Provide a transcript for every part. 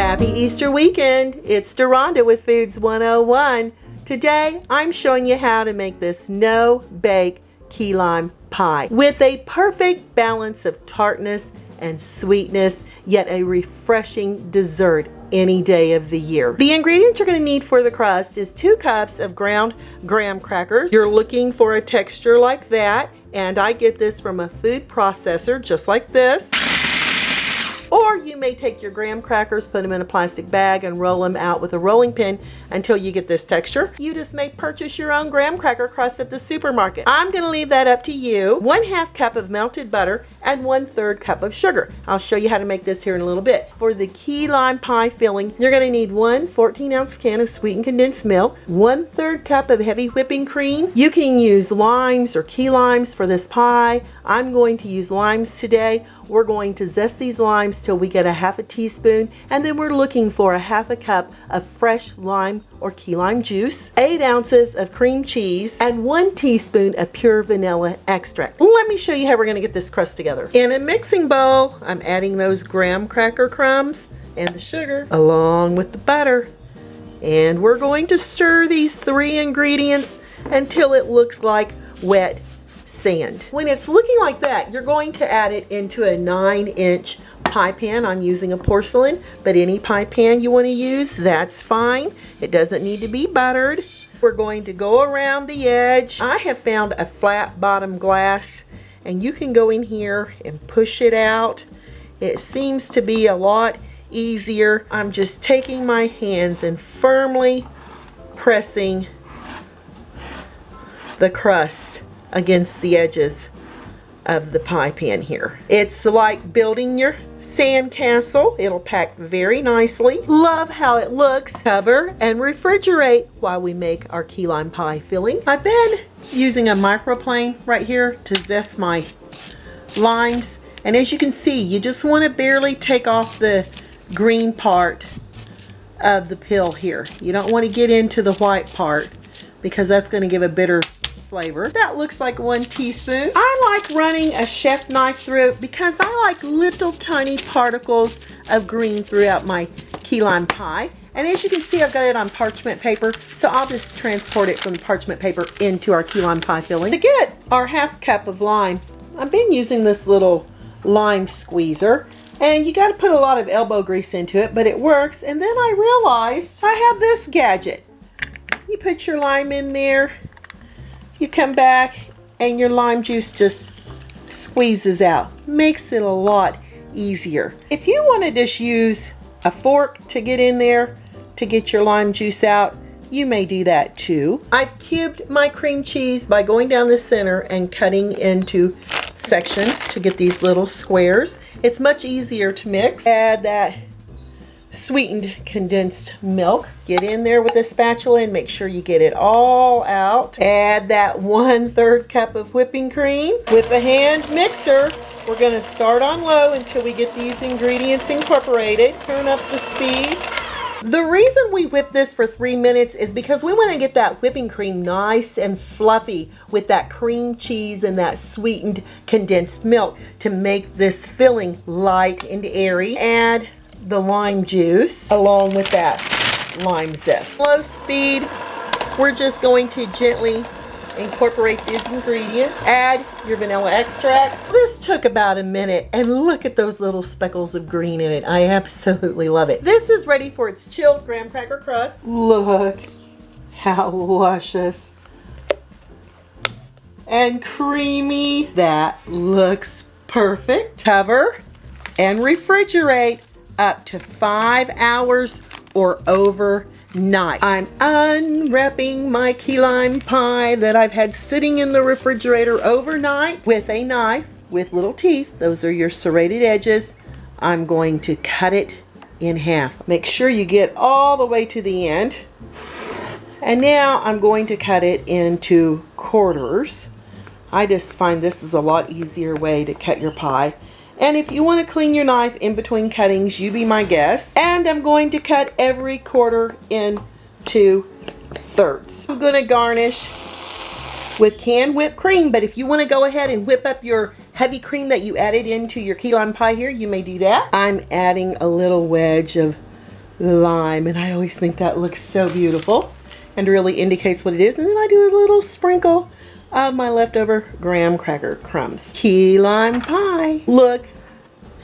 Happy Easter weekend! It's Deronda with Foods 101. Today I'm showing you how to make this no-bake key lime pie with a perfect balance of tartness and sweetness, yet a refreshing dessert any day of the year. The ingredients you're going to need for the crust is 2 cups of ground graham crackers. You're looking for a texture like that, and I get this from a food processor just like this. Or you may take your graham crackers, put them in a plastic bag, and roll them out with a rolling pin until you get this texture. You just may purchase your own graham cracker crust at the supermarket. I'm going to leave that up to you. 1/2 cup of melted butter and 1/3 cup of sugar. I'll show you how to make this here in a little bit. For the key lime pie filling, you're going to need 1 14-ounce can of sweetened condensed milk, 1/3 cup of heavy whipping cream. You can use limes or key limes for this pie. I'm going to use limes today. We're going to zest these limes till we get a 1/2 teaspoon, and then we're looking for a 1/2 cup of fresh lime or key lime juice, 8 ounces of cream cheese, and 1 teaspoon of pure vanilla extract. Let me show you how we're going to get this crust together. In a mixing bowl, I'm adding those graham cracker crumbs and the sugar along with the butter, and we're going to stir these 3 ingredients until it looks like wet sand. When it's looking like that, you're going to add it into a 9-inch pie pan. I'm using a porcelain, but any pie pan you want to use, that's fine. It doesn't need to be buttered. We're going to go around the edge. I have found a flat bottom glass, and you can go in here and push it out. It seems to be a lot easier. I'm just taking my hands and firmly pressing the crust against the edges of the pie pan here. It's like building your sand castle. It'll pack very nicely. Love how it looks. Cover and refrigerate while we make our key lime pie filling. I've been using a microplane right here to zest my limes, and as you can see, you just want to barely take off the green part of the peel here. You don't want to get into the white part because that's going to give a bitter flavor. That looks like 1 teaspoon. I like running a chef knife through it because I like little tiny particles of green throughout my key lime pie. And as you can see, I've got it on parchment paper, so I'll just transport it from the parchment paper into our key lime pie filling. To get our 1/2 cup of lime, I've been using this little lime squeezer, and you got to put a lot of elbow grease into it, but it works. And then I realized I have this gadget. You put your lime in there, you come back, and your lime juice just squeezes out. Makes it a lot easier. If you want to just use a fork to get in there to get your lime juice out, you may do that too. I've cubed my cream cheese by going down the center and cutting into sections to get these little squares. It's much easier to mix. Add that sweetened condensed milk. Get in there with a spatula and make sure you get it all out. Add that 1/3 cup of whipping cream. With a hand mixer, we're going to start on low until we get these ingredients incorporated. Turn up the speed. The reason we whip this for 3 minutes is because we want to get that whipping cream nice and fluffy with that cream cheese and that sweetened condensed milk to make this filling light and airy. Add the lime juice along with that lime zest. Low speed, we're just going to gently incorporate these ingredients. Add your vanilla extract. This took about a minute, and look at those little speckles of green in it. I absolutely love it. This is ready for its chilled graham cracker crust. Look how luscious and creamy. That looks perfect. Cover and refrigerate up to 5 hours or overnight. I'm unwrapping my key lime pie that I've had sitting in the refrigerator overnight with a knife with little teeth. Those are your serrated edges. I'm going to cut it in half. Make sure you get all the way to the end. And now I'm going to cut it into quarters. I just find this is a lot easier way to cut your pie. And if you want to clean your knife in between cuttings, you be my guest. And I'm going to cut every quarter into thirds. I'm going to garnish with canned whipped cream, but if you want to go ahead and whip up your heavy cream that you added into your key lime pie here, you may do that. I'm adding a little wedge of lime, and I always think that looks so beautiful and really indicates what it is. And then I do a little sprinkle of my leftover graham cracker crumbs. Key lime pie. Look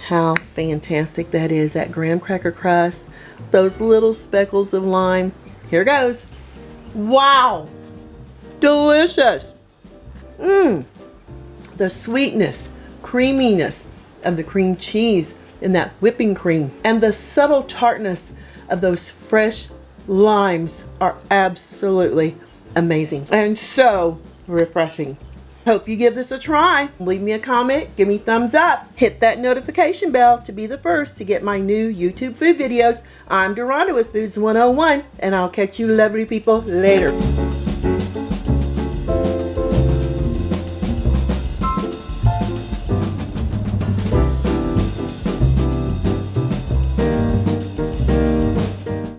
how fantastic that is, that graham cracker crust, those little speckles of lime. Here goes. Wow, delicious. The sweetness, creaminess of the cream cheese and that whipping cream, and the subtle tartness of those fresh limes are absolutely amazing and so refreshing. Hope you give this a try. Leave me a comment, give me a thumbs up, hit that notification bell to be the first to get my new YouTube food videos. I'm Dorada with Foods 101, and I'll catch you lovely people later.